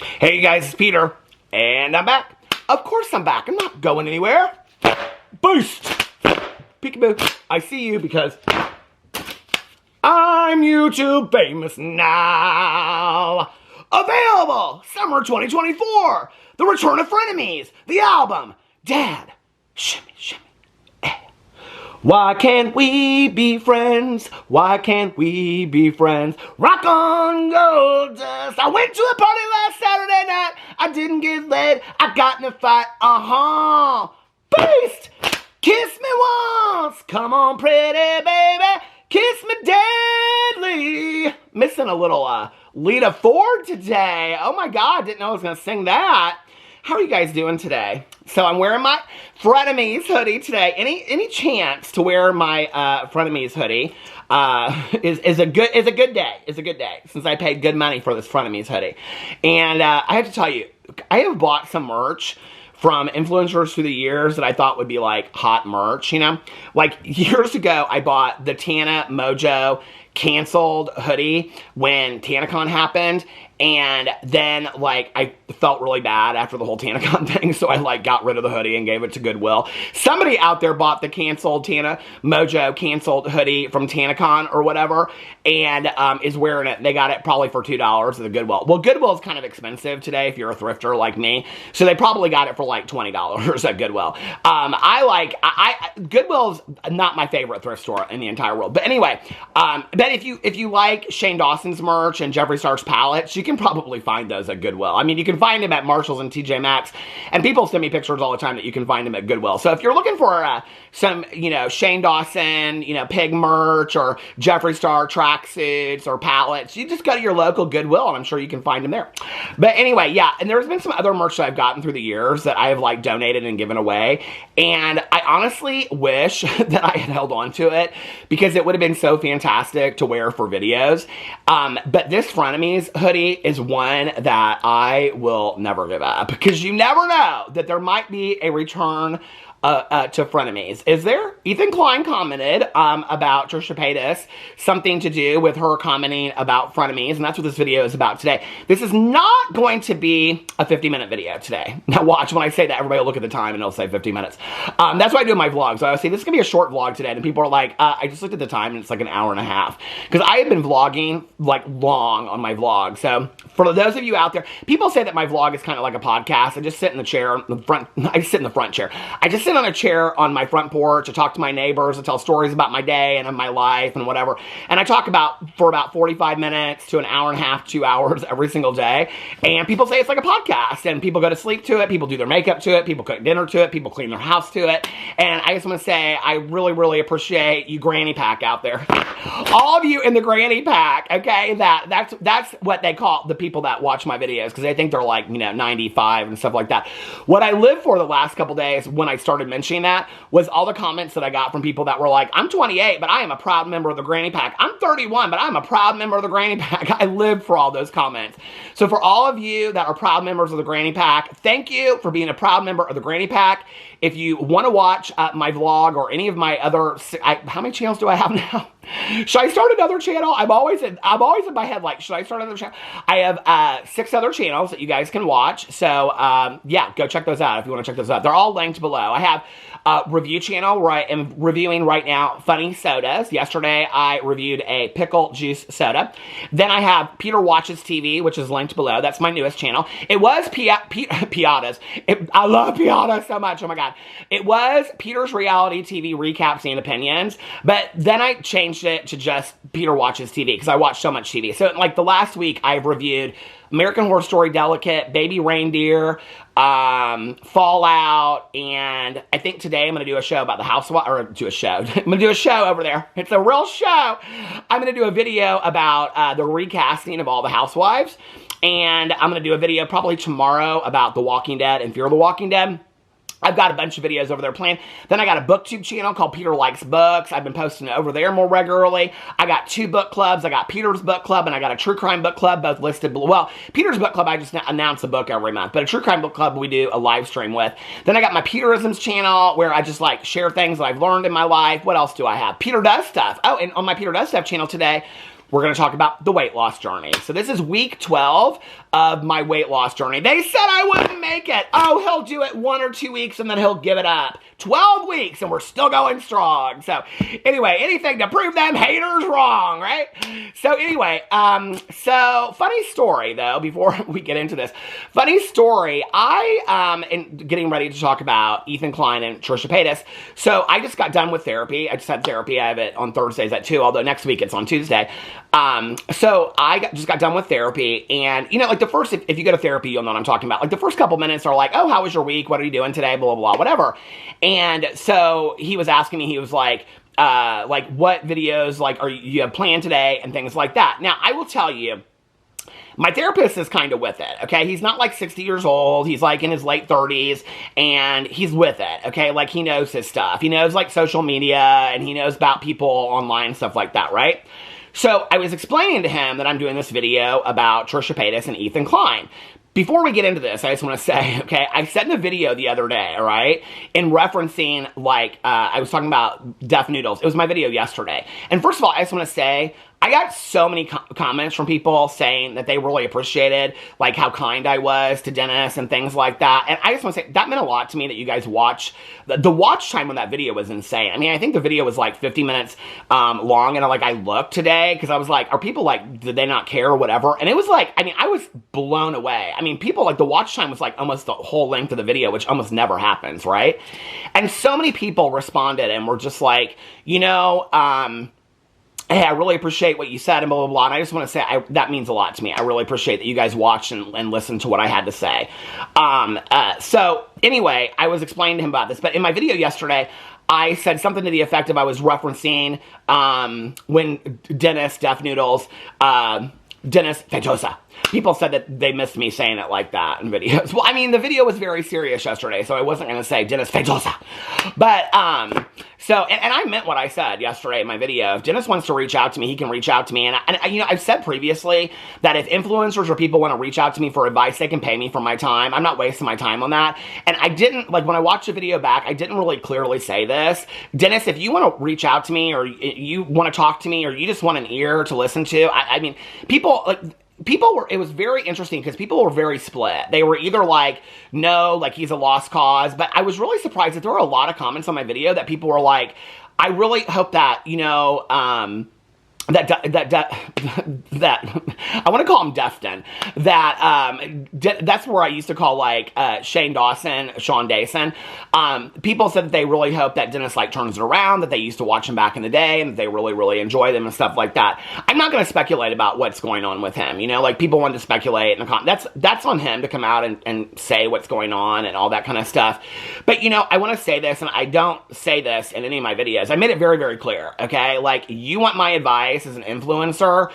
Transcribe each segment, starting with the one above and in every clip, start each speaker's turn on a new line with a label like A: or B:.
A: Hey guys, it's Peter, and I'm back. Of course I'm back. I'm not going anywhere. Boost! Peekaboo. I see you because I'm YouTube famous now. Available summer 2024. The return of Frenemies. The album. Dad. Shimmy, shimmy. Why can't we be friends? Why can't we be friends? Rock on gold dust. I went to a party last Saturday night. I didn't get laid. I got in a fight. Beast! Kiss me once. Come on, pretty baby. Kiss me deadly. Missing a little Lita Ford today. Oh my God, didn't know I was going to sing that. How are you guys doing today? So I'm wearing my Frenemies hoodie today. Any chance to wear my Frenemies hoodie is a good day. It's a good day since I paid good money for this Frenemies hoodie. And I have to tell you, I have bought some merch from influencers through the years that I thought would be like hot merch, you know? Like years ago, I bought the Tana Mojo canceled hoodie when TanaCon happened. And then, like, I felt really bad after the whole TanaCon thing, so I, like, got rid of the hoodie and gave it to Goodwill. Somebody out there bought the canceled Tana Mojo canceled hoodie from TanaCon or whatever, and is wearing it. They got it probably for $2 at the Goodwill. Well, Goodwill is kind of expensive today if you're a thrifter like me, so they probably got it for, like, $20 at Goodwill. Goodwill's not my favorite thrift store in the entire world. But anyway, but if you like Shane Dawson's merch and Jeffree Star's palettes, you can probably find those at Goodwill. I mean, you can find them at Marshall's and TJ Maxx, and people send me pictures all the time that you can find them at Goodwill. So if you're looking for some, Shane Dawson, pig merch or Jeffree Star tracksuits or palettes, you just go to your local Goodwill, and I'm sure you can find them there. But anyway, yeah, and there's been some other merch that I've gotten through the years that I have, like, donated and given away, and I honestly wish that I had held on to it because it would have been so fantastic to wear for videos. But this Frenemies hoodie is one that I will never give up because you never know that there might be a return to Frenemies. Is there? Ethan Klein commented about Trisha Paytas, something to do with her commenting about Frenemies, and that's what this video is about today. This is not going to be a 50-minute video today. Now watch, when I say that, everybody will look at the time and it'll say 50 minutes. That's what I do in my vlogs. So I say, this is going to be a short vlog today, and people are like, I just looked at the time and it's like an hour and a half. Because I have been vlogging, like, long on my vlog. So for those of you out there, people say that my vlog is kind of like a podcast. I just sit in the chair, I sit in the front chair. I just sit on a chair on my front porch. I talk to my neighbors. I tell stories about my day and of my life and whatever. And I talk for about 45 minutes to an hour and a half, 2 hours every single day. And people say it's like a podcast. And people go to sleep to it. People do their makeup to it. People cook dinner to it. People clean their house to it. And I just want to say I really, really appreciate you granny pack out there. All of you in the granny pack, okay? That's what they call the people that watch my videos because they think they're like, 95 and stuff like that. What I lived for the last couple days when I started mentioning that was all the comments that I got from people that were like, I'm 28, but I am a proud member of the granny pack. I'm 31, but I'm a proud member of the granny pack. I live for all those comments. So for all of you that are proud members of the granny pack, thank you for being a proud member of the granny pack. If you want to watch my vlog or any of my other, how many channels do I have now? Should I start another channel? I'm always in my head like, should I start another channel? I have 6 other channels that you guys can watch. So yeah, go check those out if you want to check those out. They're all linked below. I have a review channel where I am reviewing right now funny sodas. Yesterday I reviewed a pickle juice soda. Then I have Peter Watches TV, which is linked below. That's my newest channel. It was Piatas. I love Piatas so much. Oh my God. It was Peter's Reality TV Recaps and Opinions, but then I changed it to just Peter Watches TV because I watch so much TV. So like the last week I've reviewed American Horror Story Delicate, Baby Reindeer, Fallout, and I think today I'm going to do a show about the Housewives, or do a show. I'm going to do a show over there. It's a real show. I'm going to do a video about the recasting of all the Housewives, and I'm going to do a video probably tomorrow about The Walking Dead and Fear the Walking Dead. I've got a bunch of videos over there planned. Then I got a booktube channel called Peter Likes Books. I've been posting over there more regularly. I got 2 book clubs. I got Peter's Book Club and I got a True Crime Book Club, both listed below. Well, Peter's Book Club, I just announce a book every month. But a True Crime Book Club, we do a live stream with. Then I got my Peterisms channel where I just like share things that I've learned in my life. What else do I have? Peter Does Stuff. Oh, and on my Peter Does Stuff channel today, we're going to talk about the weight loss journey. So this is week 12 of my weight loss journey. They said I wouldn't make it. Oh, he'll do it 1 or 2 weeks and then he'll give it up. 12 weeks and we're still going strong. So anyway, anything to prove them haters wrong, right? So anyway, so funny story though, before we get into this. Funny story, I am getting ready to talk about Ethan Klein and Trisha Paytas. So I just got done with therapy. I just had therapy. I have it on Thursdays at 2, although next week it's on Tuesday. So I just got done with therapy, and you know, like the first, if you go to therapy, you'll know what I'm talking about. Like the first couple minutes are like, oh, how was your week? What are you doing today? Blah, blah, blah, whatever. And so he was asking me, he was like what videos like are you have planned today and things like that. Now, I will tell you, my therapist is kind of with it, okay? He's not like 60 years old. He's like in his late 30s, and he's with it, okay? Like he knows his stuff. He knows like social media, and he knows about people online and stuff like that, right? So I was explaining to him that I'm doing this video about Trisha Paytas and Ethan Klein. Before we get into this, I just want to say, okay, I said in a video the other day, all right, in referencing, like, I was talking about deaf noodles. It was my video yesterday. And first of all, I just want to say, I got so many comments from people saying that they really appreciated, like, how kind I was to Dennis and things like that. And I just want to say, that meant a lot to me that you guys watch. The watch time on that video was insane. I mean, I think the video was, like, 50 minutes long. And, I looked today because I was like, are people, like, did they not care or whatever? And it was, like, I mean, I was blown away. I mean, people, like, the watch time was, like, almost the whole length of the video, which almost never happens, right? And so many people responded and were just like, you know, hey, I really appreciate what you said and blah, blah, blah. And I just want to say that means a lot to me. I really appreciate that you guys watched and listened to what I had to say. So anyway, I was explaining to him about this. But in my video yesterday, I said something to the effect of I was referencing when Dennis, Deaf Noodles, Dennis Paytas. People said that they missed me saying it like that in videos. Well, I mean, the video was very serious yesterday, so I wasn't going to say Dennis Paytas. But, so, and I meant what I said yesterday in my video. If Dennis wants to reach out to me, he can reach out to me. And you know, I've said previously that if influencers or people want to reach out to me for advice, they can pay me for my time. I'm not wasting my time on that. And I didn't, like, when I watched the video back, I didn't really clearly say this. Dennis, if you want to reach out to me, or you want to talk to me, or you just want an ear to listen to, I mean, people, like, it was very interesting because people were very split. They were either like, no, like he's a lost cause. But I was really surprised that there were a lot of comments on my video that people were like, I really hope that, you know, that I want to call him Defton. That's where I used to call like Sean Dawson. People said that they really hope that Dennis like turns it around, that they used to watch him back in the day, and that they really, really enjoy them and stuff like that. I'm not going to speculate about what's going on with him. You know, like people want to speculate, and that's on him to come out and say what's going on and all that kind of stuff. But you know, I want to say this, and I don't say this in any of my videos. I made it very, very clear. Okay, like you want my advice as an influencer,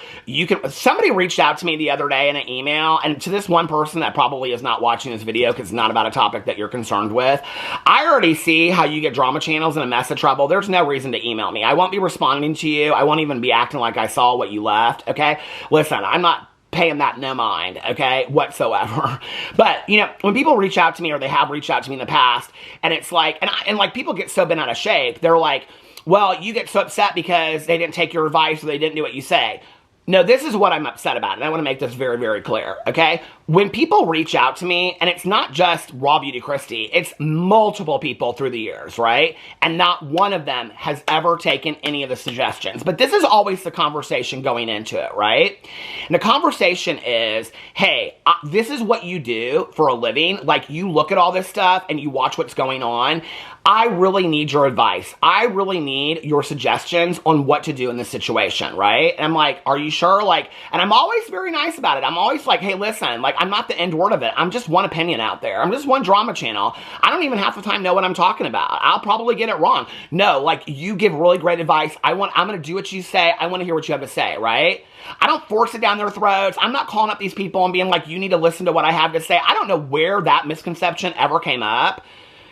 A: somebody reached out to me the other day in an email, and to this one person that probably is not watching this video because it's not about a topic that you're concerned with, I already see how you get drama channels in a mess of trouble. There's no reason to email me. I won't be responding to you. I won't even be acting like I saw what you left, okay? Listen, I'm not paying that no mind, okay, whatsoever. But, you know, when people reach out to me, or they have reached out to me in the past, and it's like, and like people get so bent out of shape, they're like, well, you get so upset because they didn't take your advice or they didn't do what you say. No, this is what I'm upset about, and I want to make this very, very clear, okay? When people reach out to me, and it's not just Raw Beauty Christie, it's multiple people through the years, right? And not one of them has ever taken any of the suggestions. But this is always the conversation going into it, right? And the conversation is, hey, this is what you do for a living. Like, you look at all this stuff, and you watch what's going on. I really need your advice. I really need your suggestions on what to do in this situation, right? And I'm like, are you sure? Like, and I'm always very nice about it. I'm always like, hey, listen, like, I'm not the end word of it. I'm just one opinion out there. I'm just one drama channel. I don't even half the time know what I'm talking about. I'll probably get it wrong. No, like, you give really great advice. I'm going to do what you say. I want to hear what you have to say, right? I don't force it down their throats. I'm not calling up these people and being like, you need to listen to what I have to say. I don't know where that misconception ever came up.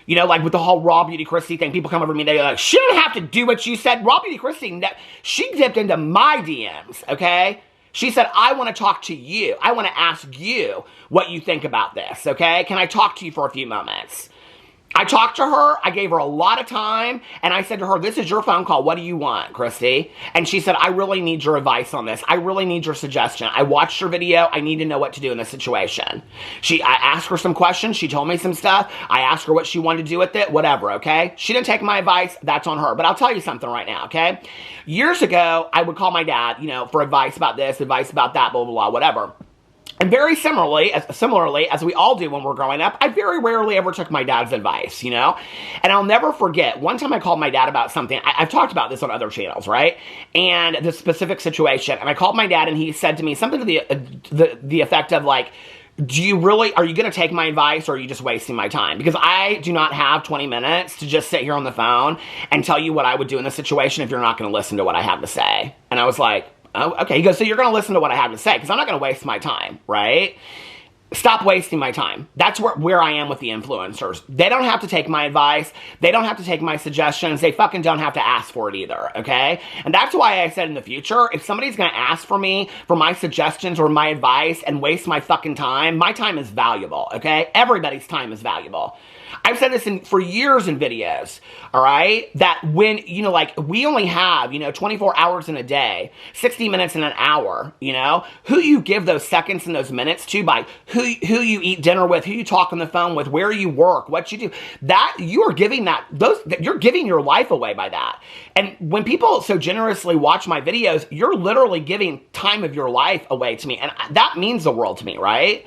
A: You know, like with the whole Raw Beauty Christie thing, people come over to me, they're like, she didn't have to do what you said. Raw Beauty Christie, she dipped into my DMs, okay? She said, I want to talk to you. I want to ask you what you think about this, okay? Can I talk to you for a few moments? I talked to her, I gave her a lot of time, and I said to her, this is your phone call, what do you want, Christy? And she said, I really need your advice on this. I really need your suggestion. I watched your video, I need to know what to do in this situation. I asked her some questions, she told me some stuff, I asked her what she wanted to do with it, whatever, okay? She didn't take my advice, that's on her. But I'll tell you something right now, okay? Years ago, I would call my dad, for advice about this, advice about that, blah, blah, blah, whatever. And very similarly, as we all do when we're growing up, I very rarely ever took my dad's advice, And I'll never forget, one time I called my dad about something. I've talked about this on other channels, right? And the specific situation. And I called my dad and he said to me something to the effect of like, are you going to take my advice or are you just wasting my time? Because I do not have 20 minutes to just sit here on the phone and tell you what I would do in this situation if you're not going to listen to what I have to say. And I was like, oh, okay. He goes, so you're going to listen to what I have to say because I'm not going to waste my time, right? Stop wasting my time. That's where I am with the influencers. They don't have to take my advice. They don't have to take my suggestions. They fucking don't have to ask for it either, okay? And that's why I said in the future, if somebody's going to ask for me for my suggestions or my advice and waste my fucking time, my time is valuable, okay? Everybody's time is valuable. I've said this for years in videos, all right? That when, we only have, 24 hours in a day, 60 minutes in an hour, Who you give those seconds and those minutes to by who you eat dinner with, who you talk on the phone with, where you work, what you do, that you are giving you're giving your life away by that. And when people so generously watch my videos, you're literally giving time of your life away to me. And that means the world to me, right?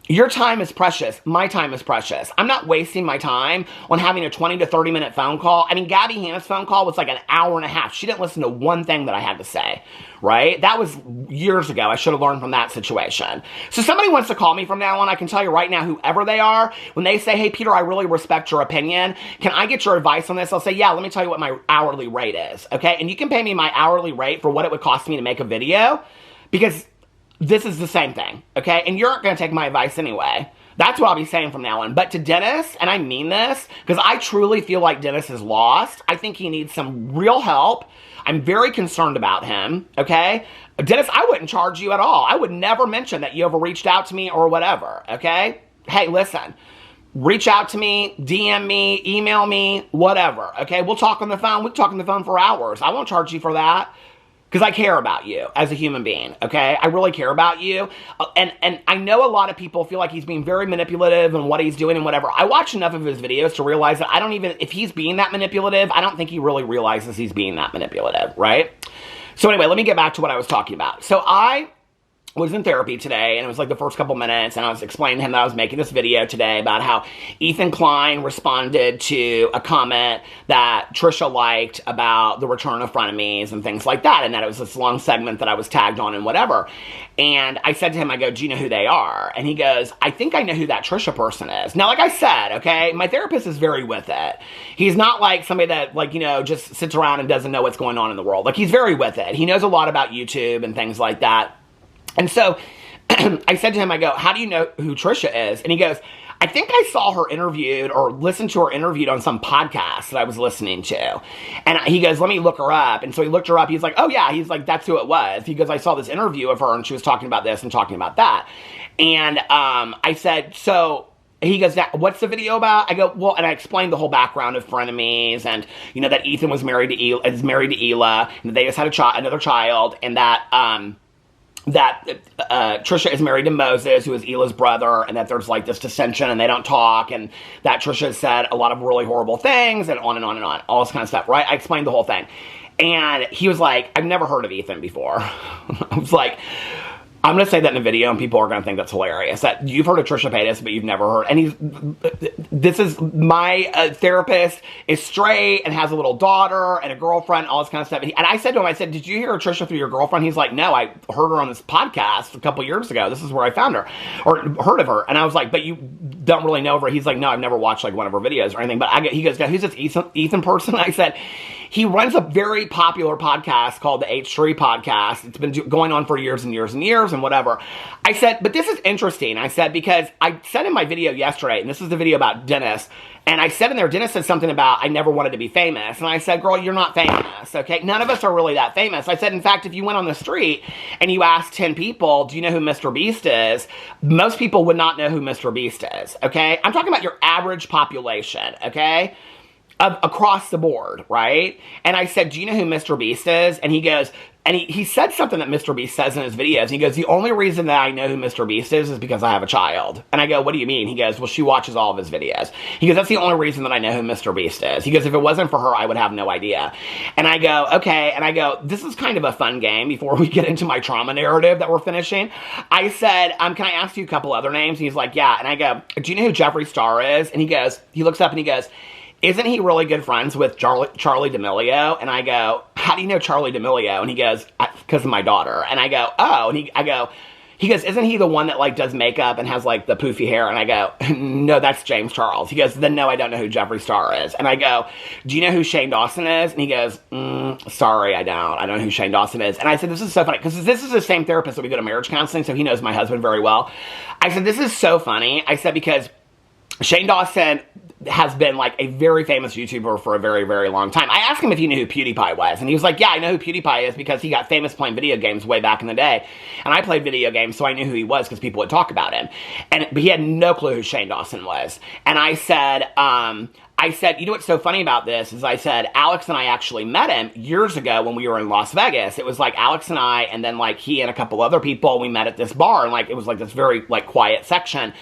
A: Your time is precious. My time is precious. I'm not wasting my time on having a 20 to 30 minute phone call. I mean, Gabby Hanna's phone call was like an hour and a half. She didn't listen to one thing that I had to say, right? That was years ago. I should have learned from that situation. So somebody wants to call me from now on. I can tell you right now, whoever they are, when they say, hey, Peter, I really respect your opinion. Can I get your advice on this? I'll say, yeah, let me tell you what my hourly rate is, okay? And you can pay me my hourly rate for what it would cost me to make a video because this is the same thing, okay? And you're not going to take my advice anyway. That's what I'll be saying from now on. But to Dennis, and I mean this, because I truly feel like Dennis is lost. I think he needs some real help. I'm very concerned about him, okay? Dennis, I wouldn't charge you at all. I would never mention that you ever reached out to me or whatever, okay? Hey, listen. Reach out to me, DM me, email me, whatever, okay? We'll talk on the phone. We can talk on the phone for hours. I won't charge you for that. Because I care about you as a human being, okay? I really care about you. And I know a lot of people feel like he's being very manipulative and what he's doing and whatever. I watch enough of his videos to realize that if he's being that manipulative, I don't think he really realizes he's being that manipulative, right? So anyway, let me get back to what I was talking about. So I was in therapy today, and it was like the first couple minutes, and I was explaining to him that I was making this video today about how Ethan Klein responded to a comment that Trisha liked about the return of Frenemies and things like that, and that it was this long segment that I was tagged on and whatever. And I said to him, I go, do you know who they are? And he goes, I think I know who that Trisha person is. Now, like I said, okay, my therapist is very with it. He's not like somebody that, like, just sits around and doesn't know what's going on in the world. Like, he's very with it. He knows a lot about YouTube and things like that. And so I said to him, I go, how do you know who Trisha is? And he goes, I think I saw her interviewed or listened to her interviewed on some podcast that I was listening to. And he goes, let me look her up. And so he looked her up. He's like, oh yeah. He's like, that's who it was. He goes, I saw this interview of her and she was talking about this and talking about that. And I said, so he goes, what's the video about? I go, well, and I explained the whole background of Frenemies and, that Ethan was married to Ela, and that they just had another child, and that Trisha is married to Moses, who is Ela's brother, and that there's like this dissension and they don't talk, and that Trisha has said a lot of really horrible things, and on and on and on, all this kind of stuff, right? I explained the whole thing. And he was like, I've never heard of Ethan before. I was like, I'm going to say that in a video, and people are going to think that's hilarious. That you've heard of Trisha Paytas, but you've never heard. And this is my therapist is straight and has a little daughter and a girlfriend, all this kind of stuff. And I said to him, I said, did you hear of Trisha through your girlfriend? He's like, no, I heard her on this podcast a couple years ago. This is where I found her, or heard of her. And I was like, but you don't really know her. He's like, no, I've never watched like one of her videos or anything. But he goes, who's this Ethan person? I said, he runs a very popular podcast called the H3 Podcast. It's been going on for years and years and years and whatever. I said, but this is interesting. I said, because I said in my video yesterday, and this is the video about Dennis, and I said in there, Dennis said something about I never wanted to be famous. And I said, girl, you're not famous, okay? None of us are really that famous. I said, in fact, if you went on the street and you asked 10 people, do you know who Mr. Beast is? Most people would not know who Mr. Beast is, okay? I'm talking about your average population, okay? Across the board, right? And I said, do you know who Mr. Beast is? And he goes, and he said something that Mr. Beast says in his videos. He goes, the only reason that I know who Mr. Beast is because I have a child. And I go, what do you mean? He goes, well, she watches all of his videos. He goes, that's the only reason that I know who Mr. Beast is. He goes, if it wasn't for her, I would have no idea. And I go, okay. And I go, this is kind of a fun game before we get into my trauma narrative that we're finishing. I said, can I ask you a couple other names? And he's like, yeah. And I go, do you know who Jeffree Star is? And he goes, he looks up and he goes, isn't he really good friends with Charlie D'Amelio? And I go, how do you know Charlie D'Amelio? And he goes, because of my daughter. And I go, oh. And he goes, isn't he the one that like does makeup and has like the poofy hair? And I go, no, that's James Charles. He goes, then no, I don't know who Jeffree Star is. And I go, do you know who Shane Dawson is? And he goes, sorry, I don't know who Shane Dawson is. And I said, this is so funny, because this is the same therapist that we go to marriage counseling, so he knows my husband very well. I said, this is so funny. I said, because Shane Dawson has been like a very famous YouTuber for a very, very long time. I asked him if he knew who PewDiePie was, and he was like, yeah, I know who PewDiePie is because he got famous playing video games way back in the day. And I played video games, so I knew who he was because people would talk about him. But he had no clue who Shane Dawson was. And I said, you know what's so funny about this is I said, Alex and I actually met him years ago when we were in Las Vegas. It was like Alex and I, and then like he and a couple other people, we met at this bar, and like it was like this very like quiet section.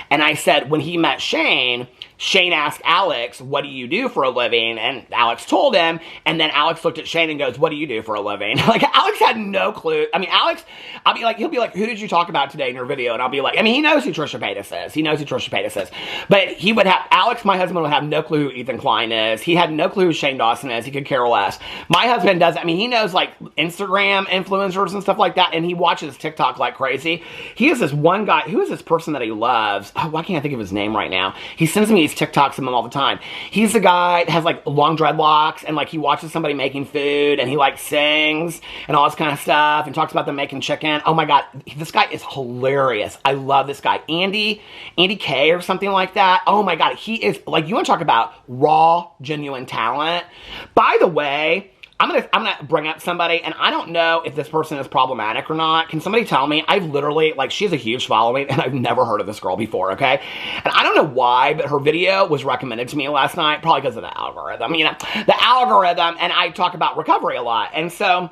A: And I said, when he met Shane asked Alex, what do you do for a living? And Alex told him, and then Alex looked at Shane and goes, what do you do for a living? Like, Alex had no clue. I mean, Alex, he'll be like, who did you talk about today in your video? And I'll be like, I mean, he knows who Trisha Paytas is. He knows who Trisha Paytas is. But he would have, Alex, my husband, would have no clue who Ethan Klein is. He had no clue who Shane Dawson is. He could care less. My husband does, I mean, he knows, like, Instagram influencers and stuff like that, and he watches TikTok like crazy. He is this one guy, who is this person that he loves? Oh, why can't I think of his name right now? He sends me these TikToks of him all the time. He's the guy that has like long dreadlocks, and like he watches somebody making food, and he like sings and all this kind of stuff, and talks about them making chicken. Oh my god, this guy is hilarious. I love this guy. Andy K or something like that. Oh my god, he is like, you want to talk about raw, genuine talent. By the way, I'm gonna bring up somebody, and I don't know if this person is problematic or not. Can somebody tell me? I've literally, like, she has a huge following, and I've never heard of this girl before, okay? And I don't know why, but her video was recommended to me last night, probably because of the algorithm, you know, the algorithm, and I talk about recovery a lot, and so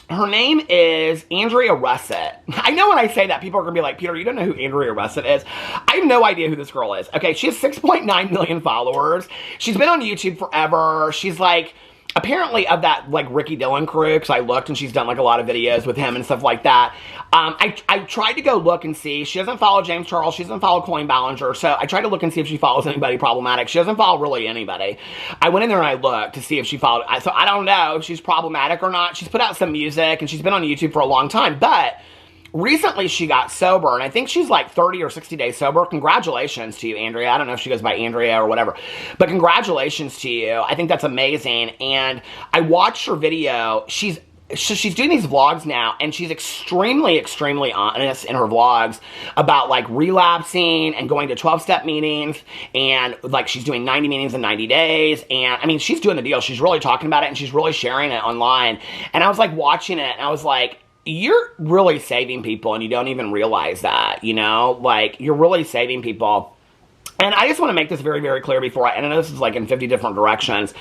A: her name is Andrea Russet. I know when I say that, people are going to be like, Peter, you don't know who Andrea Russet is? I have no idea who this girl is. Okay, she has 6.9 million followers. She's been on YouTube forever. She's like, apparently of that, like, Ricky Dillon crew, because I looked and she's done, like, a lot of videos with him and stuff like that. I tried to go look and see. She doesn't follow James Charles. She doesn't follow Klein Ballinger. So I tried to look and see if she follows anybody problematic. She doesn't follow really anybody. I went in there and I looked to see if she followed. So I don't know if she's problematic or not. She's put out some music and she's been on YouTube for a long time. But recently she got sober, and I think she's like 30 or 60 days sober. Congratulations to you, Andrea. I don't know if she goes by Andrea or whatever, but congratulations to you. I think that's amazing. And I watched her video. She's doing these vlogs now, and she's extremely, extremely honest in her vlogs about, like, relapsing and going to 12-step meetings, and, like, she's doing 90 meetings in 90 days, and, I mean, she's doing the deal. She's really talking about it, and she's really sharing it online, and I was, like, watching it, and I was like, you're really saving people, and you don't even realize that, you know? Like, you're really saving people. And I just want to make this very, very clear before and I know this is, like, in 50 different directions.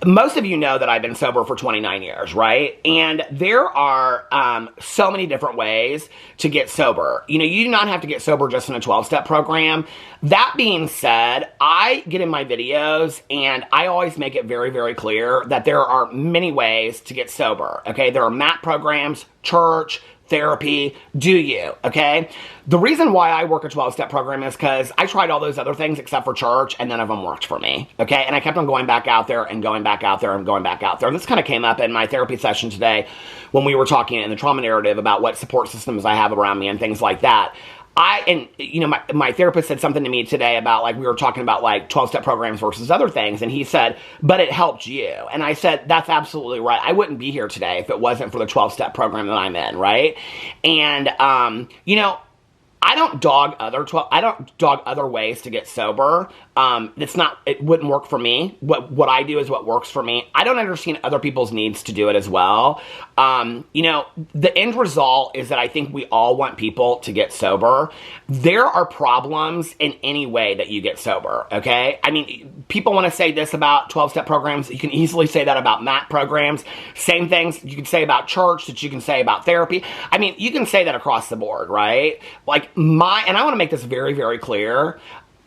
A: Most of you know that I've been sober for 29 years, right? And there are so many different ways to get sober. You know, you do not have to get sober just in a 12-step program. That being said, I get in my videos and I always make it very, very clear that there are many ways to get sober, okay? There are MAP programs, church, therapy, do you, okay? The reason why I work a 12-step program is because I tried all those other things except for church, and none of them worked for me, okay? And I kept on going back out there and going back out there and going back out there. And this kind of came up in my therapy session today when we were talking in the trauma narrative about what support systems I have around me and things like that. my therapist said something to me today about, like, we were talking about, like, 12-step programs versus other things, and he said, but it helped you. And I said, that's absolutely right. I wouldn't be here today if it wasn't for the 12-step program that I'm in, right? And, I don't dog other ways to get sober. It wouldn't work for me. What I do is what works for me. I don't understand other people's needs to do it as well. The end result is that I think we all want people to get sober. There are problems in any way that you get sober, okay? I mean, people want to say this about 12-step programs. You can easily say that about MAT programs. Same things you can say about church that you can say about therapy. I mean, you can say that across the board, right? Like, and I want to make this very, very clear.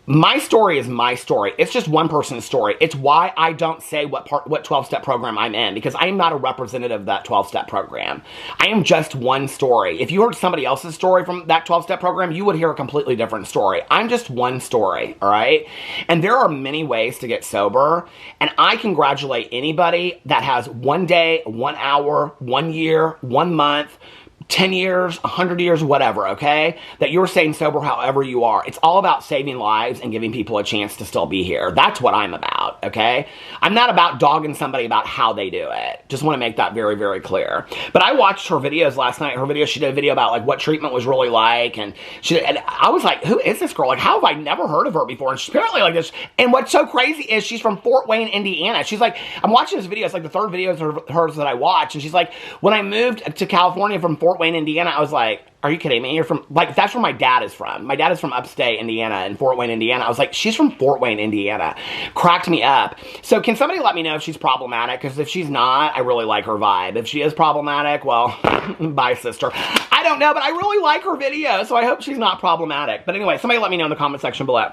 A: My story is my story. It's just one person's story. It's why I don't say what 12-step program I'm in, because I am not a representative of that 12-step program. I am just one story. If you heard somebody else's story from that 12-step program, you would hear a completely different story. I'm just one story, all right? And there are many ways to get sober, and I congratulate anybody that has 1 day, 1 hour, 1 year, 1 month, 10 years, 100 years, whatever, okay? That you're staying sober however you are. It's all about saving lives and giving people a chance to still be here. That's what I'm about, okay? I'm not about dogging somebody about how they do it. Just want to make that very, very clear. But I watched her videos last night. She did a video about, like, what treatment was really like, and I was like, who is this girl? Like, how have I never heard of her before? And she's apparently like this. And what's so crazy is she's from Fort Wayne, Indiana. She's like, I'm watching this video. It's like the third video of hers that I watch. And she's like, when I moved to California from Fort Wayne, Indiana, I was like, are you kidding me? You're from, like, that's where my dad is from. My dad is from upstate Indiana, in Fort Wayne, Indiana. I was like, she's from Fort Wayne, Indiana. Cracked me up. So can somebody let me know if she's problematic? Because if she's not, I really like her vibe. If she is problematic, well, bye, sister. I don't know, but I really like her video, so I hope she's not problematic. But anyway, somebody let me know in the comment section below.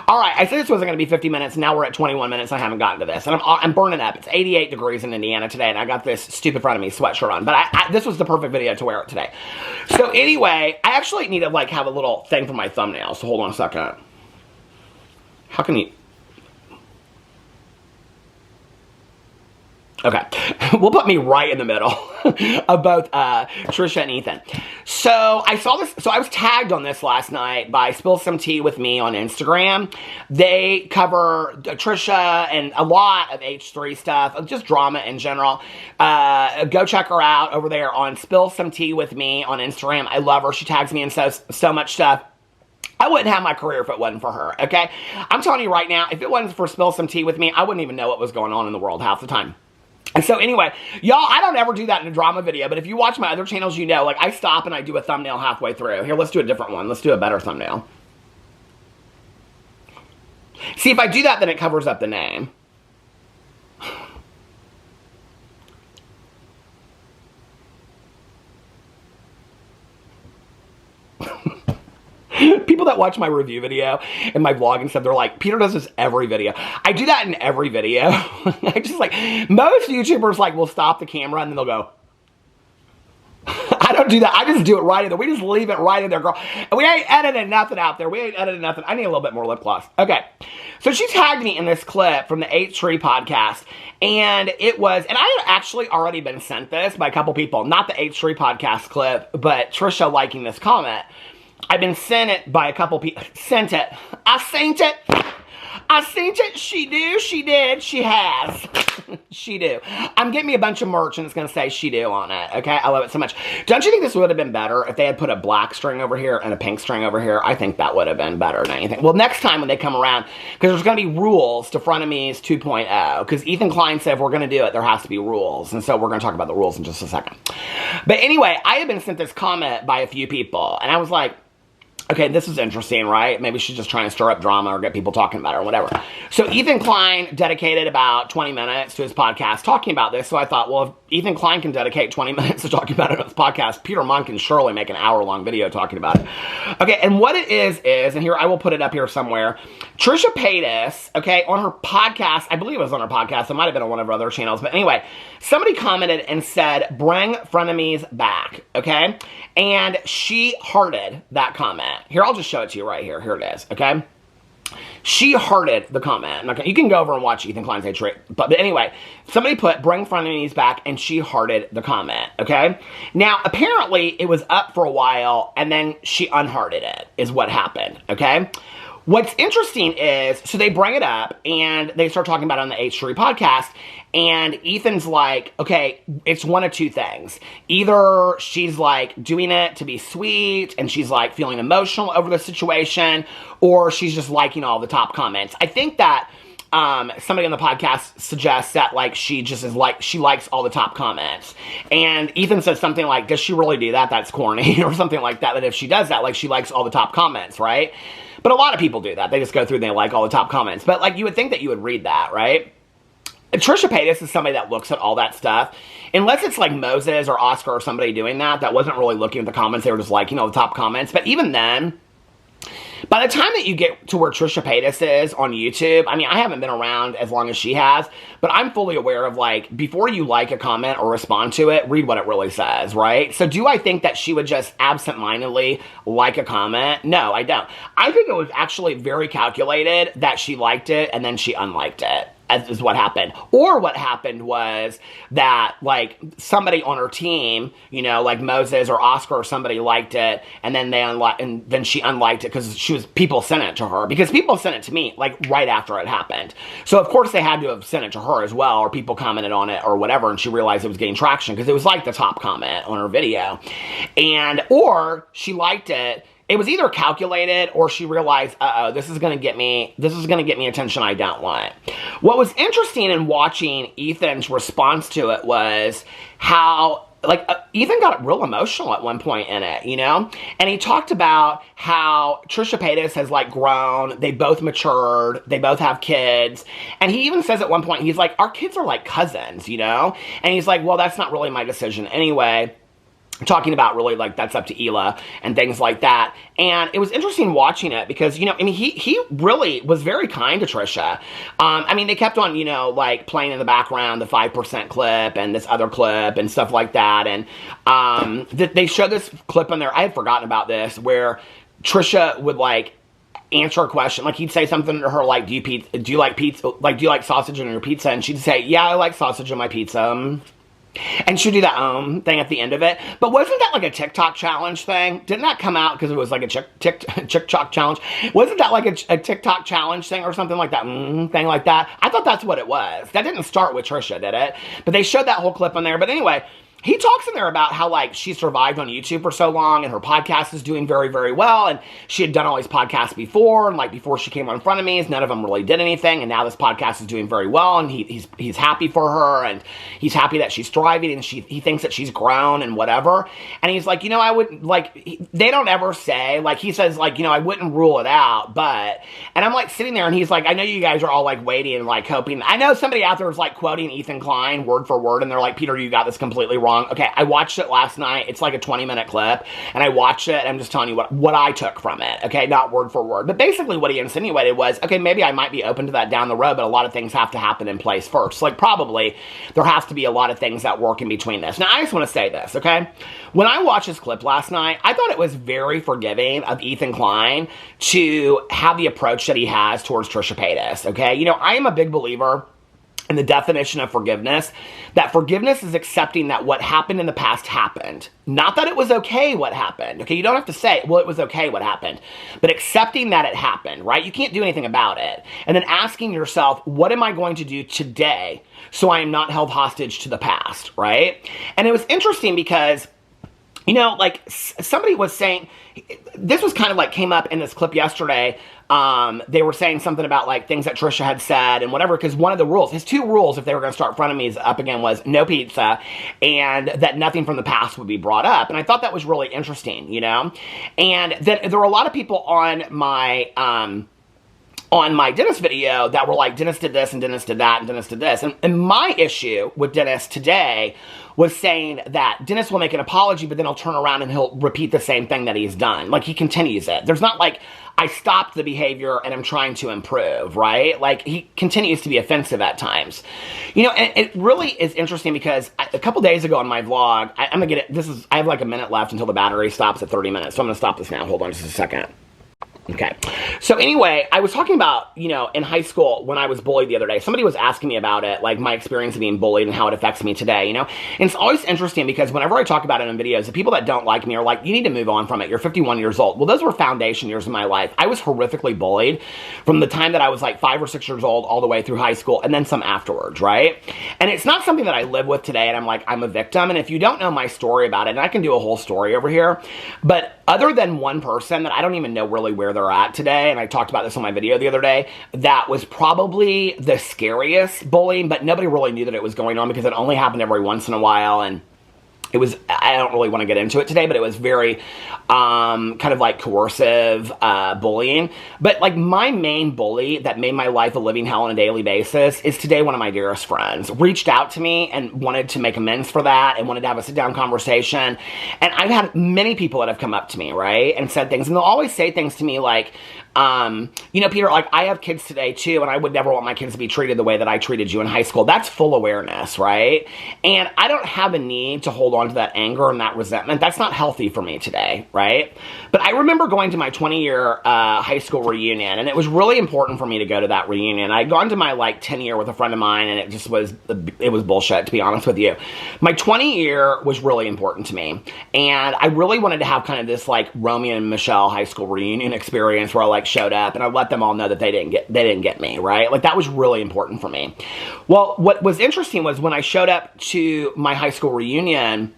A: All right, I said this wasn't going to be 50 minutes. Now we're at 21 minutes. I haven't gotten to this. And I'm burning up. It's 88 degrees in Indiana today, and I got this stupid Frenemies sweatshirt on. But this was the perfect video to wear it today. So anyway, I actually need to, like, have a little thing for my thumbnail, so hold on a second. How can you... Okay, we'll put me right in the middle of both Trisha and Ethan. So I saw this, so I was tagged on this last night by Spill Some Tea with Me on Instagram. They cover Trisha and a lot of H3 stuff, just drama in general. Go check her out over there on Spill Some Tea with Me on Instagram. I love her. She tags me in so much stuff. I wouldn't have my career if it wasn't for her, okay? I'm telling you right now, if it wasn't for Spill Some Tea with Me, I wouldn't even know what was going on in the world half the time. And so anyway, y'all, I don't ever do that in a drama video, but if you watch my other channels, you know, like, I stop and I do a thumbnail halfway through. Here, let's do a different one. Let's do a better thumbnail. See, if I do that, then it covers up the name. People that watch my review video and my vlog and stuff, they're like, Peter does this every video. I do that in every video. I just, like, most YouTubers, like, will stop the camera and then they'll go. I don't do that. I just do it right in there. We just leave it right in there, girl. And we ain't editing nothing out there. We ain't editing nothing. I need a little bit more lip gloss. Okay. So she tagged me in this clip from the H3 podcast. And it was, and I had actually already been sent this by a couple people. Not the H3 podcast clip, but Trisha liking this comment. I've been sent it by a couple people. Sent it. I sent it. I sent it. She do. She did. She has. She do. I'm getting me a bunch of merch and it's going to say she do on it. Okay? I love it so much. Don't you think this would have been better if they had put a black string over here and a pink string over here? I think that would have been better than anything. Well, next time when they come around, because there's going to be rules to Frenemies 2.0. Because Ethan Klein said if we're going to do it, there has to be rules. And so we're going to talk about the rules in just a second. But anyway, I had been sent this comment by a few people. And I was like, okay, this is interesting, right? Maybe she's just trying to stir up drama or get people talking about her or whatever. So Ethan Klein dedicated about 20 minutes to his podcast talking about this. So I thought, well, if Ethan Klein can dedicate 20 minutes to talking about it on his podcast, Peter Monn can surely make an hour-long video talking about it. Okay, and what it is, and here, I will put it up here somewhere. Trisha Paytas, okay, on her podcast, I believe it was on her podcast. It might have been on one of her other channels. But anyway, somebody commented and said, bring Frenemies back, okay? And she hearted that comment. Here, I'll just show it to you right here. Here it is, okay? She hearted the comment. You can go over and watch Ethan Klein say trick. But anyway, somebody put bring Frenemies back, and she hearted the comment, okay? Now, apparently, it was up for a while, and then she unhearted it, is what happened, okay? What's interesting is, so they bring it up, and they start talking about it on the H3 podcast, and Ethan's like, okay, it's one of two things. Either she's like doing it to be sweet, and she's like feeling emotional over the situation, or she's just liking all the top comments. I think that somebody on the podcast suggests that like she just is like, she likes all the top comments. And Ethan says something like, does she really do that? That's corny, or something like that. That if she does that, like she likes all the top comments, right? But a lot of people do that. They just go through and they like all the top comments. But like you would think that you would read that, right? And Trisha Paytas is somebody that looks at all that stuff. Unless it's like Moses or Oscar or somebody doing that wasn't really looking at the comments. They were just liking all the top comments. But even then, by the time that you get to where Trisha Paytas is on YouTube, I mean, I haven't been around as long as she has, but I'm fully aware of, like, before you like a comment or respond to it, read what it really says, right? So do I think that she would just absentmindedly like a comment? No, I don't. I think it was actually very calculated that she liked it and then she unliked it. Is what happened. Or what happened was that, like, somebody on her team, you know, like Moses or Oscar or somebody liked it, and then then she unliked it because people sent it to her. Because people sent it to me, like, right after it happened. So, of course, they had to have sent it to her as well, or people commented on it or whatever, and she realized it was getting traction because it was, like, the top comment on her video. Or she liked it. It was either calculated or she realized, uh-oh, this is going to get me attention I don't want. What was interesting in watching Ethan's response to it was how, like, Ethan got real emotional at one point in it, you know? And he talked about how Trisha Paytas has, like, grown. They both matured. They both have kids. And he even says at one point, he's like, our kids are like cousins, you know? And he's like, well, that's not really my decision anyway. Talking about really, like, that's up to Ela and things like that. And it was interesting watching it because, you know, I mean, he really was very kind to Trisha. I mean, they kept on, you know, like, playing in the background the 5% clip and this other clip and stuff like that. And they showed this clip in there. I had forgotten about this, where Trisha would, like, answer a question. Like, he'd say something to her like, do you like pizza? Like, do you like sausage in your pizza? And she'd say, yeah, I like sausage in my pizza. And she'd do that thing at the end of it. But wasn't that like a TikTok challenge thing? Didn't that come out because it was like a TikTok challenge? Wasn't that like a TikTok challenge thing or something like that? Thing like that? I thought that's what it was. That didn't start with Trisha, did it? But they showed that whole clip in there. But anyway, he talks in there about how, like, she survived on YouTube for so long, and her podcast is doing very, very well, and she had done all these podcasts before, and, like, before she came on Frenemies, none of them really did anything, and now this podcast is doing very well, and he's happy for her, and he's happy that she's thriving, and he thinks that she's grown and whatever, and he's like, you know, I wouldn't, like, they don't ever say, like, he says, like, you know, I wouldn't rule it out, but, and I'm, like, sitting there, and he's like, I know you guys are all, like, waiting and, like, hoping. I know somebody out there is, like, quoting Ethan Klein word for word, and they're like, Peter, you got this completely wrong. Okay, I watched it last night. It's like a 20-minute clip, and I watched it, and I'm just telling you what I took from it, okay? Not word for word. But basically what he insinuated was, okay, maybe I might be open to that down the road, but a lot of things have to happen in place first. Like, probably there has to be a lot of things that work in between this. Now, I just want to say this, okay? When I watched this clip last night, I thought it was very forgiving of Ethan Klein to have the approach that he has towards Trisha Paytas, okay? You know, I am a big believer in the definition of forgiveness, that forgiveness is accepting that what happened in the past happened. Not that it was okay what happened. Okay, you don't have to say, well, it was okay what happened. But accepting that it happened, right? You can't do anything about it. And then asking yourself, what am I going to do today so I am not held hostage to the past, right? And it was interesting because, you know, like, somebody was saying, this was kind of like came up in this clip yesterday. They were saying something about, like, things that Trisha had said and whatever, because one of the rules, his two rules, if they were going to start Frenemies up again, was no pizza and that nothing from the past would be brought up. And I thought that was really interesting, you know? And then there were a lot of people on my Dennis video that were like, Dennis did this and Dennis did that and Dennis did this. And my issue with Dennis today was saying that Dennis will make an apology, but then he'll turn around and he'll repeat the same thing that he's done. Like, he continues it. There's not like, I stopped the behavior and I'm trying to improve, right? Like, he continues to be offensive at times. You know, and it really is interesting because a couple days ago on my vlog, I'm gonna get it, I have like a minute left until the battery stops at 30 minutes, so I'm gonna stop this now. Hold on just a second. Okay. So anyway, I was talking about, in high school when I was bullied the other day. Somebody was asking me about it, like my experience of being bullied and how it affects me today, And it's always interesting because whenever I talk about it in videos, the people that don't like me are like, you need to move on from it. You're 51 years old. Well, those were foundation years of my life. I was horrifically bullied from the time that I was like 5 or 6 years old all the way through high school and then some afterwards, right? And it's not something that I live with today and I'm like, I'm a victim. And if you don't know my story about it, and I can do a whole story over here, but other than one person that I don't even know really where they're at today, and I talked about this on my video the other day, that was probably the scariest bullying, but nobody really knew that it was going on because it only happened every once in a while, and it was, I don't really want to get into it today, but it was very kind of like coercive bullying. But like my main bully that made my life a living hell on a daily basis is today one of my dearest friends. Reached out to me and wanted to make amends for that and wanted to have a sit-down conversation. And I've had many people that have come up to me, right, and said things. And they'll always say things to me like, Peter, like I have kids today too, and I would never want my kids to be treated the way that I treated you in high school. That's full awareness, right? And I don't have a need to hold on to that anger and that resentment. That's not healthy for me today, right? But I remember going to my 20-year high school reunion, and it was really important for me to go to that reunion. I'd gone to my like 10-year with a friend of mine, and it was bullshit, to be honest with you. My 20-year was really important to me, and I really wanted to have kind of this like Romeo and Michelle high school reunion experience where I like showed up and I let them all know that they didn't get me, right? Like that was really important for me. Well, what was interesting was when I showed up to my high school reunion,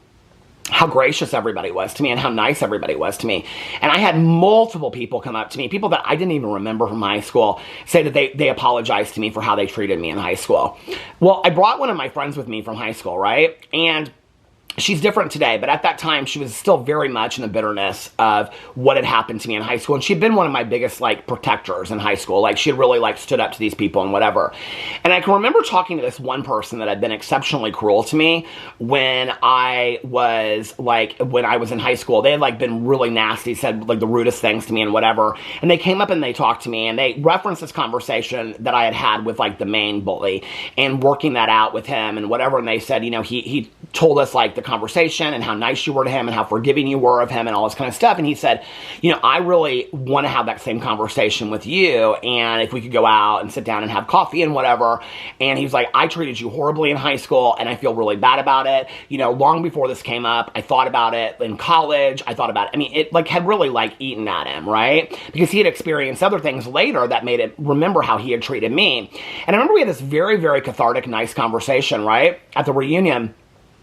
A: how gracious everybody was to me and how nice everybody was to me. And I had multiple people come up to me, people that I didn't even remember from high school, say that they apologized to me for how they treated me in high school. Well, I brought one of my friends with me from high school, right? And she's different today, but at that time, she was still very much in the bitterness of what had happened to me in high school. And she'd been one of my biggest, like, protectors in high school. Like, she had really, like, stood up to these people and whatever. And I can remember talking to this one person that had been exceptionally cruel to me when I was in high school. They had, like, been really nasty, said, like, the rudest things to me and whatever. And they came up and they talked to me, and they referenced this conversation that I had with, like, the main bully and working that out with him and whatever. And they said, he told us, like, the conversation and how nice you were to him and how forgiving you were of him and all this kind of stuff. And he said, I really want to have that same conversation with you, and if we could go out and sit down and have coffee and whatever. And he was like, I treated you horribly in high school and I feel really bad about it. Long before this came up, I thought about it in college. I thought about it. I mean, it like had really like eaten at him, right? Because he had experienced other things later that made it remember how he had treated me. And I remember we had this very, very cathartic, nice conversation, right? At the reunion.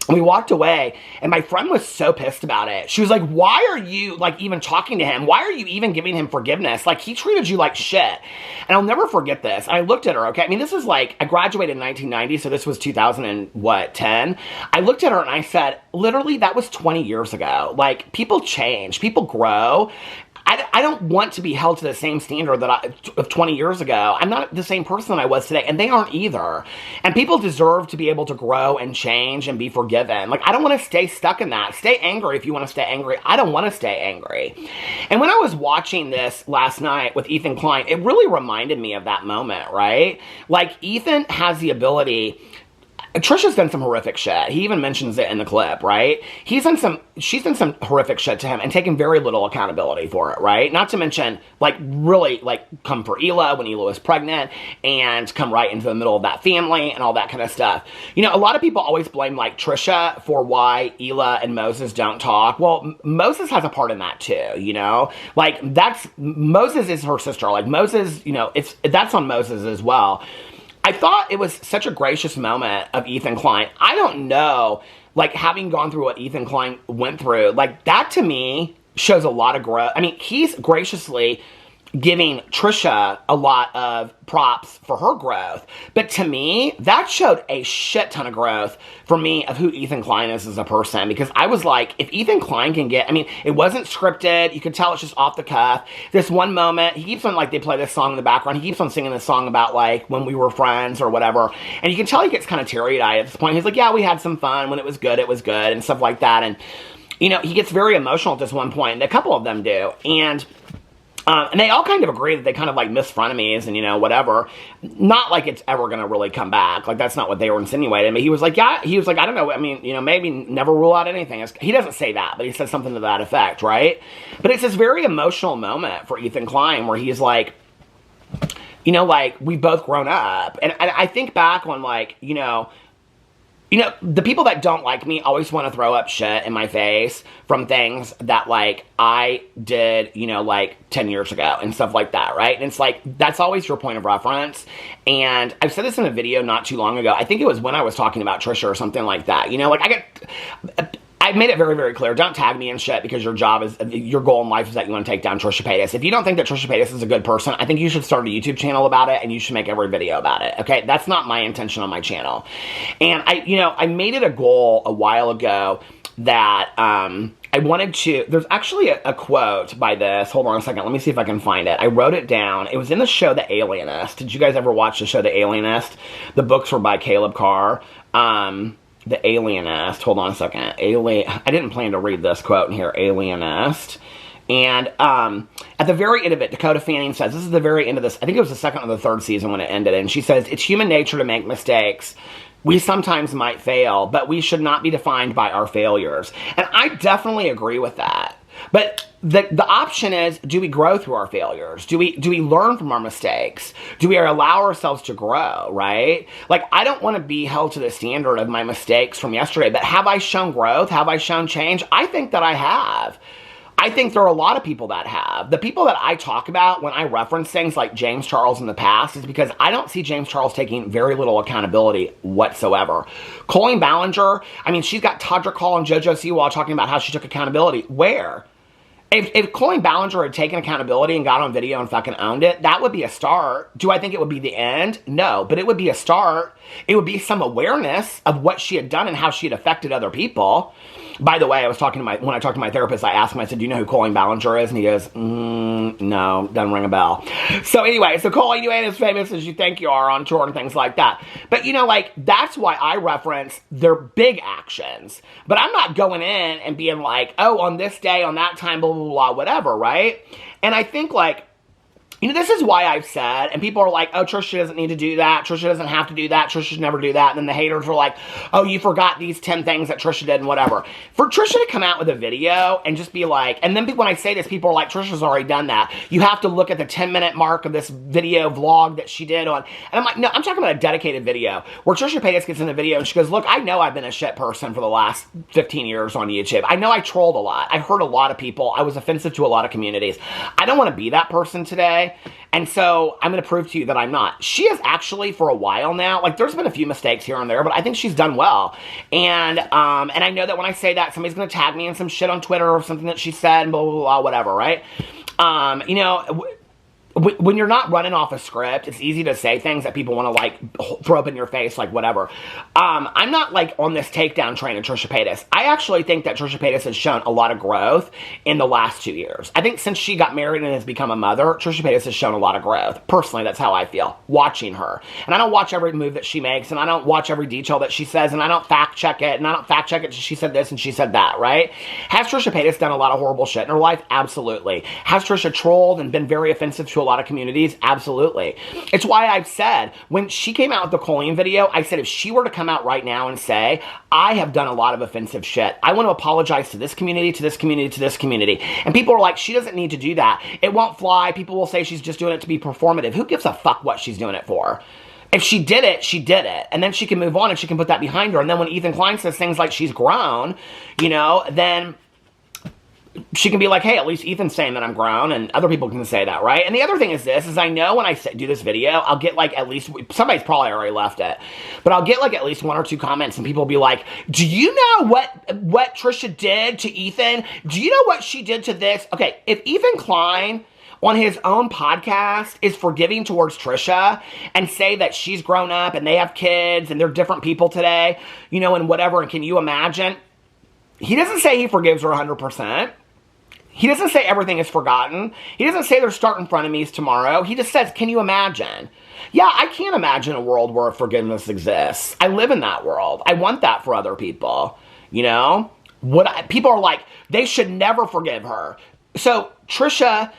A: We walked away, and my friend was so pissed about it. She was like, why are you, like, even talking to him? Why are you even giving him forgiveness? Like, he treated you like shit. And I'll never forget this. And I looked at her, okay? I mean, this is like, I graduated in 1990, so this was 2010. I looked at her, and I said, literally, that was 20 years ago. Like, people change. People grow. I don't want to be held to the same standard of 20 years ago. I'm not the same person I was today, and they aren't either. And people deserve to be able to grow and change and be forgiven. Like, I don't want to stay stuck in that. Stay angry if you want to stay angry. I don't want to stay angry. And when I was watching this last night with Ethan Klein, it really reminded me of that moment, right? Like, Ethan has the ability... Trisha's done some horrific shit. He even mentions it in the clip, right? She's done some horrific shit to him and taken very little accountability for it, right? Not to mention, like, really, like, come for Hila when Hila was pregnant and come right into the middle of that family and all that kind of stuff. A lot of people always blame, like, Trisha for why Hila and Moses don't talk. Well, Moses has a part in that too, Like, Moses is her sister. Like, Moses, that's on Moses as well. I thought it was such a gracious moment of Ethan Klein. I don't know, like, having gone through what Ethan Klein went through, like, that to me shows a lot of growth. I mean, he's graciously giving Trisha a lot of props for her growth. But to me, that showed a shit ton of growth for me of who Ethan Klein is as a person. Because I was like, if Ethan Klein can get, I mean, it wasn't scripted. You could tell it's just off the cuff. This one moment, he keeps on, like, they play this song in the background. He keeps on singing this song about, like, when we were friends or whatever. And you can tell he gets kind of teary-eyed at this point. He's like, yeah, we had some fun. When it was good, and stuff like that. And, he gets very emotional at this one point. And a couple of them do. And And they all kind of agree that they kind of like miss frenemies and, you know, whatever. Not like it's ever going to really come back. Like, that's not what they were insinuating. But he was like, yeah, he was like, I don't know. I mean, you know, maybe never rule out anything. He doesn't say that, but he says something to that effect, right? But it's this very emotional moment for Ethan Klein where he's like, you know, like, we've both grown up. And I think back on, like, you know, the people that don't like me always want to throw up shit in my face from things that, like, I did, you know, like, 10 years ago and stuff like that, right? And it's like, that's always your point of reference. And I've said this in a video not too long ago. I think it was when I was talking about Trisha or something like that. You know, like, I've made it very, very clear. Don't tag me in shit because your goal in life is that you want to take down Trisha Paytas. If you don't think that Trisha Paytas is a good person, I think you should start a YouTube channel about it and you should make every video about it, okay? That's not my intention on my channel. And I made it a goal a while ago that I wanted to, there's actually a quote by this. Hold on a second. Let me see if I can find it. I wrote it down. It was in the show The Alienist. Did you guys ever watch the show The Alienist? The books were by Caleb Carr. The Alienist. Hold on a second. I didn't plan to read this quote in here. Alienist. And at the very end of it, Dakota Fanning says, this is the very end of this, I think it was the second or the third season when it ended, and she says, it's human nature to make mistakes. We sometimes might fail, but we should not be defined by our failures. And I definitely agree with that. But the option is, do we grow through our failures? Do we learn from our mistakes? Do we allow ourselves to grow, right? Like, I don't want to be held to the standard of my mistakes from yesterday, but have I shown growth? Have I shown change? I think that I have. I think there are a lot of people that have. The people that I talk about when I reference things like James Charles in the past is because I don't see James Charles taking very little accountability whatsoever. Colleen Ballinger, I mean, she's got Todrick Hall and JoJo Siwa talking about how she took accountability. Where? If Colleen Ballinger had taken accountability and got on video and fucking owned it, that would be a start. Do I think it would be the end? No, but it would be a start. It would be some awareness of what she had done and how she had affected other people. By the way, when I talked to my therapist, I asked him, I said, do you know who Colleen Ballinger is? And he goes, no, doesn't ring a bell. So anyway, so Colleen, you ain't as famous as you think you are on tour and things like that. But, you know, like, that's why I reference their big actions. But I'm not going in and being like, oh, on this day, on that time, blah, blah, blah, whatever, right? And I think, like, you know, this is why I've said, and people are like, oh, Trisha doesn't need to do that. Trisha doesn't have to do that. Trisha should never do that. And then the haters are like, oh, you forgot these 10 things that Trisha did and whatever. For Trisha to come out with a video and just be like, and then when I say this, people are like, Trisha's already done that. You have to look at the 10-minute mark of this video vlog that she did on. And I'm like, no, I'm talking about a dedicated video where Trisha Paytas gets in the video and she goes, look, I know I've been a shit person for the last 15 years on YouTube. I know I trolled a lot. I hurt a lot of people. I was offensive to a lot of communities. I don't want to be that person today. And so I'm going to prove to you that I'm not. She has actually, for a while now, like, there's been a few mistakes here and there, but I think she's done well. And I know that when I say that, somebody's going to tag me in some shit on Twitter or something that she said, blah, blah, blah, whatever, right? You know, when you're not running off a script, it's easy to say things that people want to, like, throw up in your face, like, whatever. I'm not, like, on this takedown train of Trisha Paytas. I actually think that Trisha Paytas has shown a lot of growth in the last 2 years. I think since she got married and has become a mother, Trisha Paytas has shown a lot of growth. Personally, that's how I feel, watching her. And I don't watch every move that she makes, and I don't watch every detail that she says, and I don't fact-check it, and I don't fact-check it, she said this and she said that, right? Has Trisha Paytas done a lot of horrible shit in her life? Absolutely. Has Trisha trolled and been very offensive to a lot of communities? Absolutely. It's why I've said, when she came out with the Colleen video, I said if she were to come out right now and say, I have done a lot of offensive shit, I want to apologize to this community, to this community, to this community. And people are like, she doesn't need to do that. It won't fly. People will say she's just doing it to be performative. Who gives a fuck what she's doing it for? If she did it, she did it. And then she can move on and she can put that behind her. And then when Ethan Klein says things like she's grown, you know, then she can be like, hey, at least Ethan's saying that I'm grown, and other people can say that, right? And the other thing is this, is I know when I do this video, I'll get like at least, somebody's probably already left it, but I'll get like at least 1 or 2 comments, and people will be like, do you know what Trisha did to Ethan? Do you know what she did to this? Okay, if Ethan Klein on his own podcast is forgiving towards Trisha and say that she's grown up and they have kids and they're different people today, you know, and whatever, and can you imagine? He doesn't say he forgives her 100%. He doesn't say everything is forgotten. He doesn't say they're starting frenemies tomorrow. He just says, can you imagine? Yeah, I can't imagine a world where forgiveness exists. I live in that world. I want that for other people. You know? People are like, they should never forgive her. So Trisha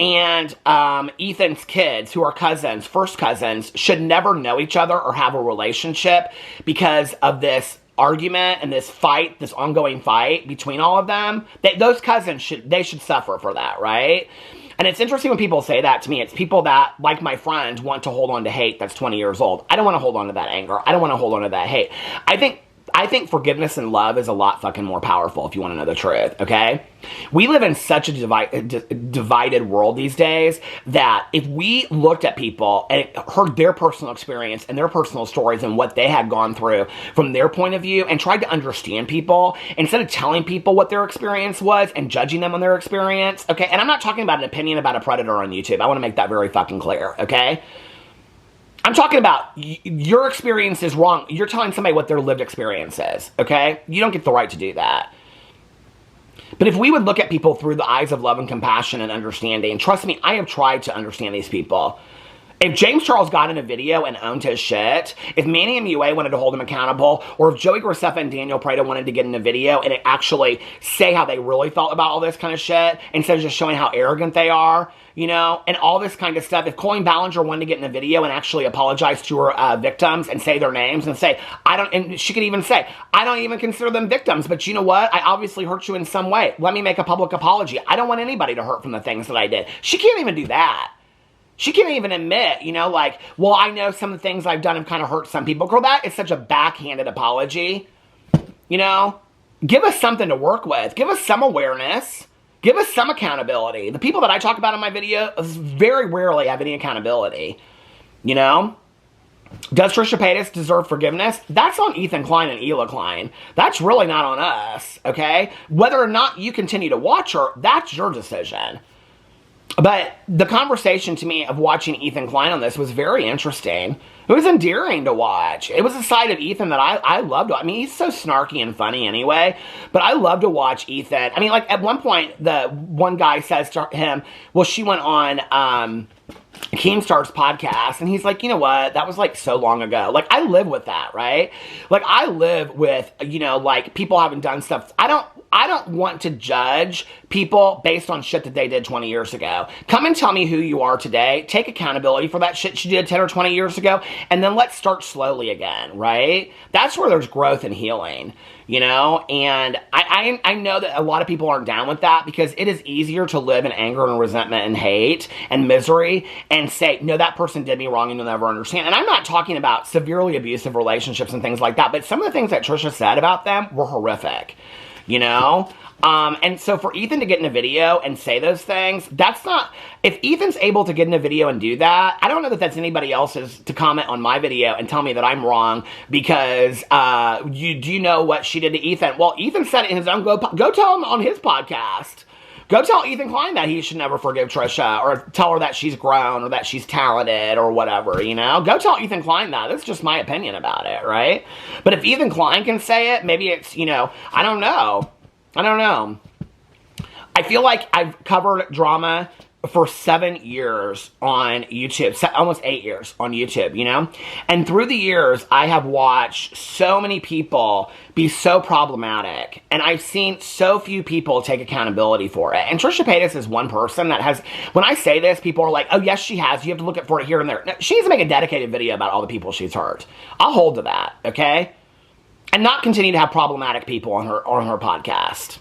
A: and Ethan's kids, who are cousins, first cousins, should never know each other or have a relationship because of this argument and this fight, this ongoing fight between all of them. Those cousins should suffer for that, right? And it's interesting when people say that to me. It's people that, like my friend, want to hold on to hate that's 20 years old. I don't want to hold on to that anger. I don't want to hold on to that hate. I think forgiveness and love is a lot fucking more powerful, if you want to know the truth, okay? We live in such a divided world these days that if we looked at people and heard their personal experience and their personal stories and what they had gone through from their point of view and tried to understand people instead of telling people what their experience was and judging them on their experience, okay? And I'm not talking about an opinion about a predator on YouTube. I want to make that very fucking clear, okay? I'm talking about your experience is wrong. You're telling somebody what their lived experience is, okay? You don't get the right to do that. But if we would look at people through the eyes of love and compassion and understanding, trust me, I have tried to understand these people. If James Charles got in a video and owned his shit, if Manny and MUA wanted to hold him accountable, or if Joey Graceffa and Daniel Prada wanted to get in a video and actually say how they really felt about all this kind of shit, instead of just showing how arrogant they are, you know, and all this kind of stuff. If Klein Ballinger wanted to get in a video and actually apologize to her victims and say their names and say, and she could even say, I don't even consider them victims, but you know what? I obviously hurt you in some way. Let me make a public apology. I don't want anybody to hurt from the things that I did. She can't even do that. She can't even admit, you know, like, well, I know some of the things I've done have kind of hurt some people. Girl, that is such a backhanded apology. You know, give us something to work with. Give us some awareness. Give us some accountability. The people that I talk about in my videos very rarely have any accountability. You know? Does Trisha Paytas deserve forgiveness? That's on Ethan Klein and Hila Klein. That's really not on us, okay? Whether or not you continue to watch her, that's your decision. But the conversation to me of watching Ethan Klein on this was very interesting. It was endearing to watch. It was a side of Ethan that I loved. I mean, he's so snarky and funny anyway, but I love to watch Ethan. I mean, like, at one point, the one guy says to him, well, she went on Keemstar's podcast, and he's like, you know what, that was like so long ago. Like, I live with that, right? Like, I live with, you know, like, people haven't done stuff. I don't want to judge people based on shit that they did 20 years ago. Come and tell me who you are today. Take accountability for that shit you did 10 or 20 years ago, and then let's start slowly again, right? That's where there's growth and healing, you know? And I know that a lot of people aren't down with that because it is easier to live in anger and resentment and hate and misery and say, no, that person did me wrong and you'll never understand. And I'm not talking about severely abusive relationships and things like that, but some of the things that Trisha said about them were horrific. You know? And so for Ethan to get in a video and say those things, that's not... If Ethan's able to get in a video and do that, I don't know that that's anybody else's to comment on my video and tell me that I'm wrong because do you know what she did to Ethan? Well, Ethan said it in his own... Go tell him on his podcast. Go tell Ethan Klein that he should never forgive Trisha or tell her that she's grown or that she's talented or whatever, you know? Go tell Ethan Klein that. That's just my opinion about it, right? But if Ethan Klein can say it, maybe it's, you know, I don't know. I feel like I've covered drama for 7 years on YouTube, almost 8 years on YouTube, you know? And through the years, I have watched so many people be so problematic, and I've seen so few people take accountability for it. And Trisha Paytas is one person that has, when I say this, people are like, oh, yes, she has. You have to look for it here and there. No, she needs to make a dedicated video about all the people she's hurt. I'll hold to that, okay? And not continue to have problematic people on her podcast.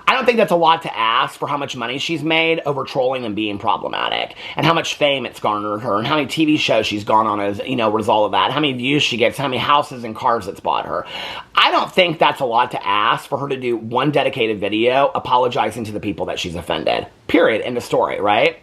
A: I don't think that's a lot to ask for how much money she's made over trolling and being problematic, and how much fame it's garnered her, and how many TV shows she's gone on as, you know, result of that, how many views she gets, how many houses and cars it's bought her. I don't think that's a lot to ask for her to do one dedicated video apologizing to the people that she's offended. Period. End of story, right?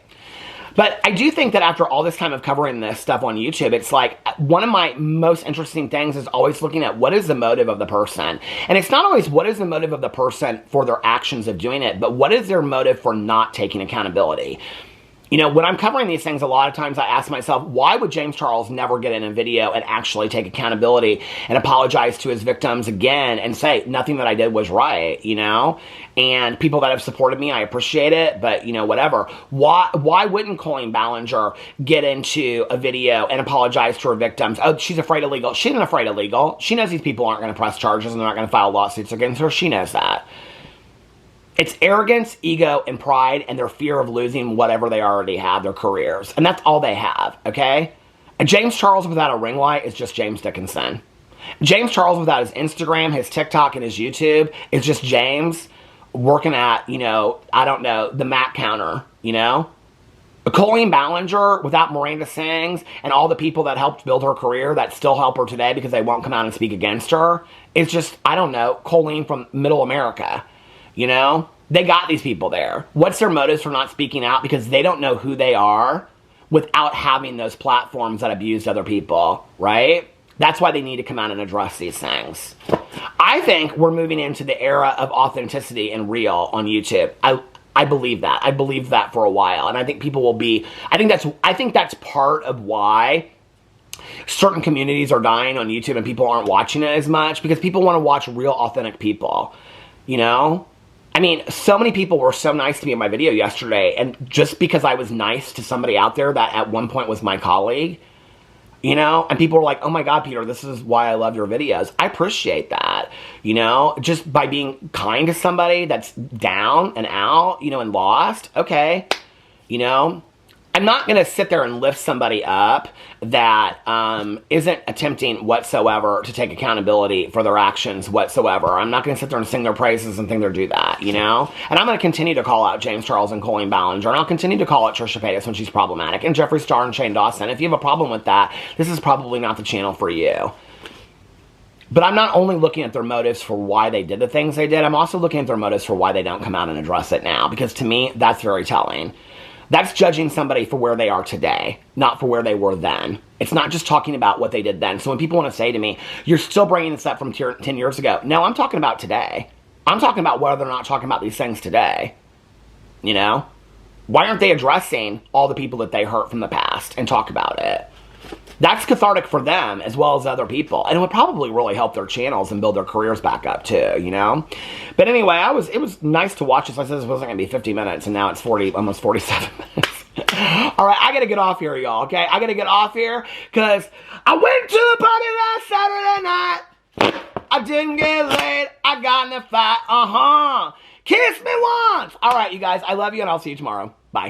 A: But I do think that after all this time of covering this stuff on YouTube, it's like one of my most interesting things is always looking at what is the motive of the person. And it's not always what is the motive of the person for their actions of doing it, but what is their motive for not taking accountability. You know, when I'm covering these things, a lot of times I ask myself, why would James Charles never get in a video and actually take accountability and apologize to his victims again and say, nothing that I did was right, you know? And people that have supported me, I appreciate it, but, you know, whatever. Why wouldn't Klein Ballinger get into a video and apologize to her victims? Oh, she's afraid of legal. She isn't afraid of legal. She knows these people aren't going to press charges and they're not going to file lawsuits against her. She knows that. It's arrogance, ego, and pride, and their fear of losing whatever they already have, their careers. And that's all they have, okay? And James Charles without a ring light is just James Dickinson. James Charles without his Instagram, his TikTok, and his YouTube is just James working at, you know, I don't know, the Mac counter, you know? Colleen Ballinger without Miranda Sings and all the people that helped build her career that still help her today because they won't come out and speak against her. It's just, I don't know, Colleen from middle America, you know? They got these people there. What's their motives for not speaking out? Because they don't know who they are without having those platforms that abused other people, right? That's why they need to come out and address these things. I think we're moving into the era of authenticity and real on YouTube. I believe that. I believed that for a while. And I think people will be, I think that's part of why certain communities are dying on YouTube and people aren't watching it as much, because people want to watch real, authentic people, you know? I mean, so many people were so nice to me in my video yesterday, and just because I was nice to somebody out there that at one point was my colleague, you know, and people were like, oh my God, Peter, this is why I love your videos. I appreciate that, you know, just by being kind to somebody that's down and out, you know, and lost. Okay, you know, I'm not going to sit there and lift somebody up that isn't attempting whatsoever to take accountability for their actions whatsoever. I'm not going to sit there and sing their praises and think they'll do that, you know? And I'm going to continue to call out James Charles and Colleen Ballinger, and I'll continue to call out Trisha Paytas when she's problematic, and Jeffree Star and Shane Dawson. If you have a problem with that, this is probably not the channel for you. But I'm not only looking at their motives for why they did the things they did, I'm also looking at their motives for why they don't come out and address it now, because to me, that's very telling. That's judging somebody for where they are today, not for where they were then. It's not just talking about what they did then. So when people want to say to me, you're still bringing this up from 10 years ago. No, I'm talking about today. I'm talking about whether they're not talking about these things today. You know? Why aren't they addressing all the people that they hurt from the past and talk about it? That's cathartic for them as well as other people. And it would probably really help their channels and build their careers back up too, you know? But anyway, it was nice to watch this. I said this wasn't going to be 50 minutes, and now it's almost 47 minutes. All right, I got to get off here, y'all, okay? I got to get off here because I went to the party last Saturday night. I didn't get laid. I got in a fight. Kiss me once. All right, you guys, I love you, and I'll see you tomorrow. Bye.